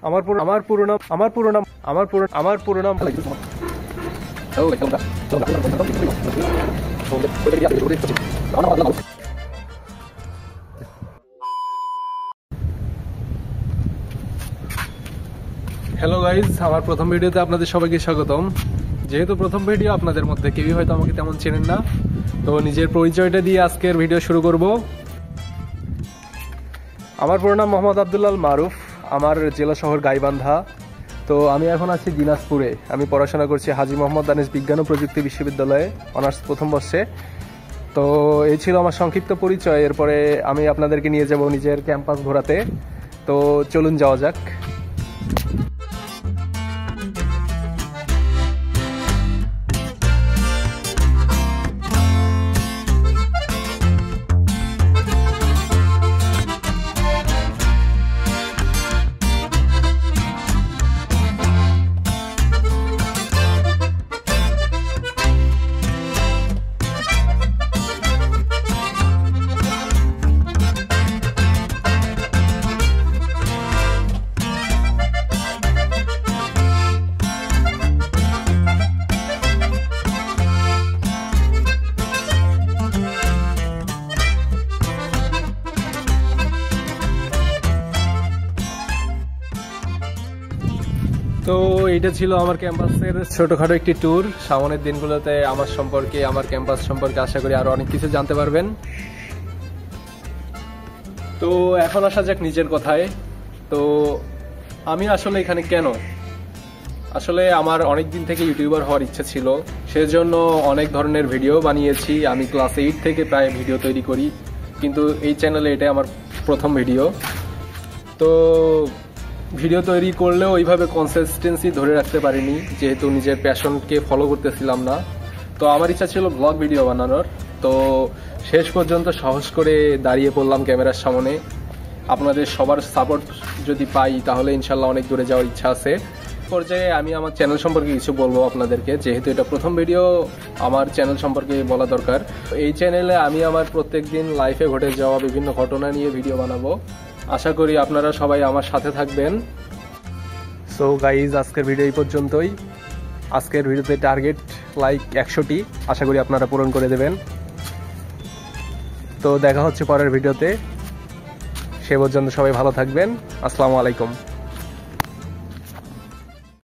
আমার পুরো নাম হ্যালো গাইজ, আমার প্রথম ভিডিওতে আপনাদের সবাইকে স্বাগতম। যেহেতু প্রথম ভিডিও, আপনাদের মধ্যে কেউই হয়তো আমাকে তেমন চেনেন না, তো নিজের পরিচয়টা দিয়ে আজকের ভিডিও শুরু করব। আমার পুরো নাম মোহাম্মদ আব্দুল্লাহ মারুফ, আমার জেলা শহর গাইবান্ধা। তো আমি এখন আছি দিনাজপুরে। আমি পড়াশোনা করছি হাজী মোহাম্মদ দানিশ বিজ্ঞান ও প্রযুক্তি বিশ্ববিদ্যালয়ে, অনার্স প্রথম বর্ষে। তো এই ছিল আমার সংক্ষিপ্ত পরিচয়। এরপরে আমি আপনাদেরকে নিয়ে যাব নিজের ক্যাম্পাস ঘোরাতে। তো চলুন যাওয়া যাক। তো এটা ছিল আমার ক্যাম্পাসের ছোটখাটো একটি ট্যুর। সামনের দিনগুলোতে আমার সম্পর্কে, আমার ক্যাম্পাস সম্পর্কে আশা করি আরো অনেক কিছু জানতে পারবেন। তো এখন আসা যাক নিজের কথায়। তো আমি আসলে এখানে কেন, আসলে আমার অনেক দিন থেকে ইউটিউবার হওয়ার ইচ্ছা ছিল, সেজন্য অনেক ধরনের ভিডিও বানিয়েছি। আমি ক্লাস 8 থেকে প্রায় ভিডিও তৈরি করি, কিন্তু এই চ্যানেলে এটা আমার প্রথম ভিডিও। তো ভিডিও তৈরি করলেও ওইভাবে কনসিস্টেন্সি ধরে রাখতে পারিনি, যেহেতু নিজের প্যাশনকে ফলো করতেছিলাম না। তো আমার ইচ্ছা ছিল ব্লগ ভিডিও বানানোর। তো শেষ পর্যন্ত সাহস করে দাঁড়িয়ে পড়লাম ক্যামেরার সামনে। আপনাদের সবার সাপোর্ট যদি পাই তাহলে ইনশাল্লাহ অনেক দূরে যাওয়ার ইচ্ছা আছে। পর্যায়ে আমি আমার চ্যানেল সম্পর্কে কিছু বলবো আপনাদেরকে, যেহেতু এটা প্রথম ভিডিও, আমার চ্যানেল সম্পর্কে বলা দরকার। এই চ্যানেলে আমি আমার প্রত্যেকদিন লাইফে ঘটে যাওয়া বিভিন্ন ঘটনা নিয়ে ভিডিও বানাবো। আশা করি আপনারা সবাই আমার সাথে থাকবেন। সো গাইজ, আজকের ভিডিও এই পর্যন্তই। আজকের ভিডিওতে টার্গেট লাইক 100টি, আশা করি আপনারা পূরণ করে দেবেন। তো দেখা হচ্ছে পরের ভিডিওতে। সে পর্যন্ত সবাই ভালো থাকবেন। আসসালামু আলাইকুম।